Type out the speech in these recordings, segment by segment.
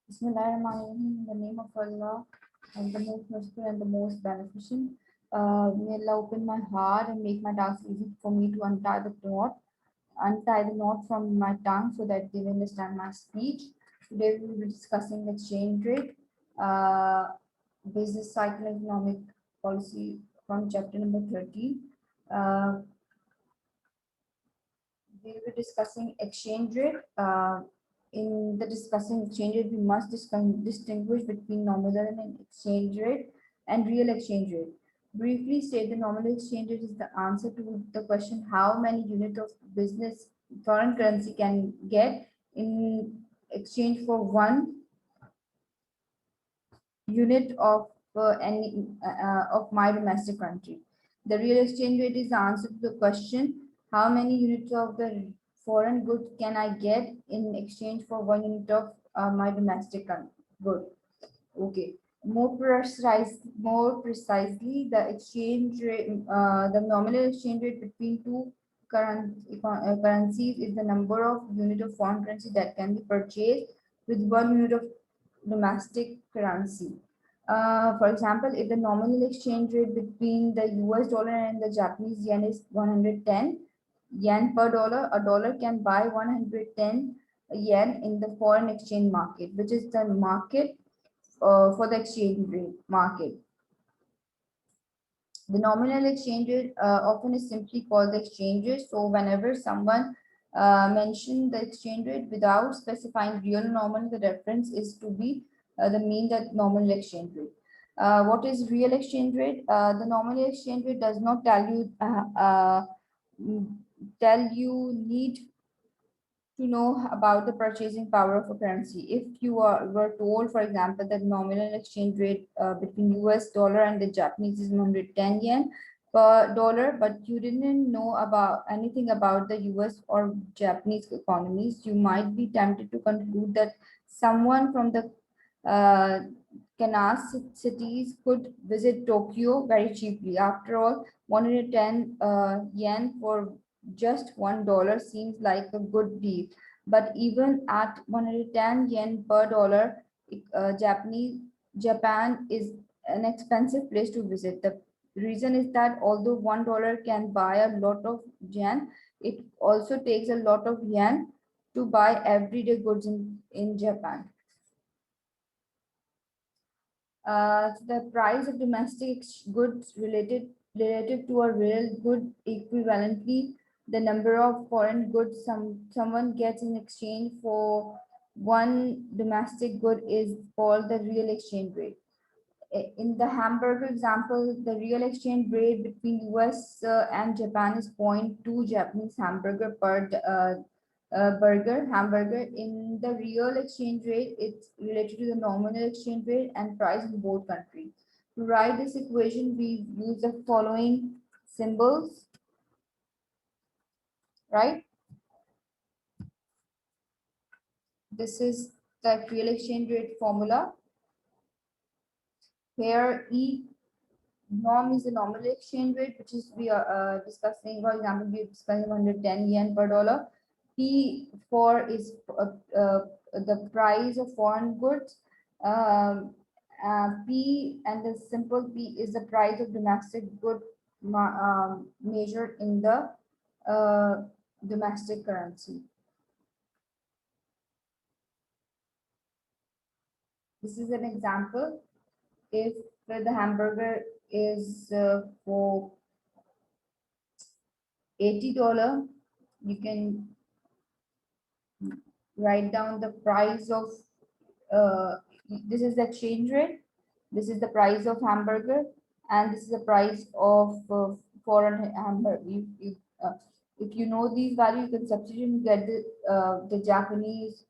Bismillahirrahmanirrahim. In the name of Allah, and the most merciful and the most beneficent. May Allah open my heart and make my task easy for me to untie the knot from my tongue so that they will understand my speech. Today we will be discussing exchange rate, uh, business cycle, and economic policy from chapter number 13. Uh, we will be discussing exchange rate. In the discussing exchange rate, we must distinguish between nominal and exchange rate and real exchange rate. Briefly state, the nominal exchange rate is the answer to the question how many units of business foreign currency can get in exchange for one unit of my domestic country. The real exchange rate is the answer to the question how many units of the foreign good can I get in exchange for one unit of my domestic good. Okay. More precisely, the exchange rate, the nominal exchange rate between two currencies is the number of unit of foreign currency that can be purchased with one unit of domestic currency. For example, if the nominal exchange rate between the US dollar and the Japanese yen is 110 yen per dollar, a dollar can buy 110 yen in the foreign exchange market, which is the market for the exchange rate market. The nominal exchange rate often is simply called the exchange rate. So whenever someone mention the exchange rate without specifying real nominal, the reference is to be the mean that nominal exchange rate. What is real exchange rate? The nominal exchange rate does not tell you need to know about the purchasing power of a currency. If you were told, for example, that nominal exchange rate between US dollar and the Japanese is 110 yen per dollar, but you didn't know about anything about the US or Japanese economies, you might be tempted to conclude that someone from the uh, Kansas cities could visit Tokyo very cheaply. After all, 110 yen for just $1 seems like a good deal. But even at 110 yen per dollar, Japan is an expensive place to visit. The reason is that although $1 can buy a lot of yen, it also takes a lot of yen to buy everyday goods in Japan. The price of domestic goods relative to a real good equivalently the number of foreign goods someone gets in exchange for one domestic good is called the real exchange rate. In the hamburger example, the real exchange rate between US and Japan is 0.2 Japanese hamburger per hamburger. In the real exchange rate, it's related to the nominal exchange rate and price in both countries. To write this equation, we use the following symbols, right? This is the real exchange rate formula. Here, norm is the nominal exchange rate, which is we are discussing. For example, we are discussing 110 yen per dollar. P4 is the price of foreign goods. P and the simple P is the price of domestic good measured in the domestic currency. This is an example. If the hamburger is for $80, you can write down the price of this is the exchange rate, this is the price of hamburger, and this is the price of foreign hamburger. If you know these values, you can substitute and get the Japanese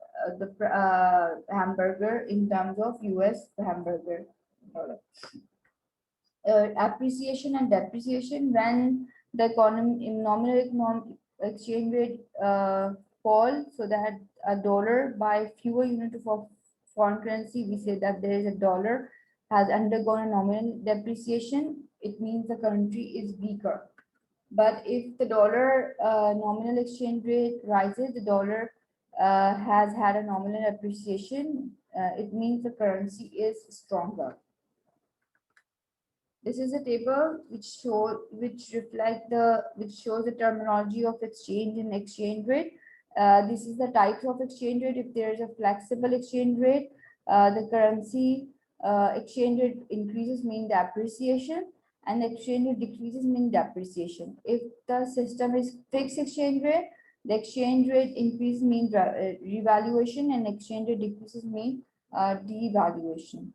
hamburger in terms of US hamburger. Appreciation and depreciation, when the economy in nominal exchange rate fall, so that a dollar by fewer units of foreign currency, we say that there is a dollar has undergone a nominal depreciation. It means the country is weaker. But if the dollar nominal exchange rate rises, the dollar has had a nominal appreciation. it means the currency is stronger. This is a table which shows the terminology of exchange and exchange rate. This is the types of exchange rate. If there is a flexible exchange rate, the currency exchange rate increases mean depreciation, and exchange rate decreases mean depreciation. If the system is fixed exchange rate, the exchange rate increase means revaluation, and exchange rate decreases mean devaluation.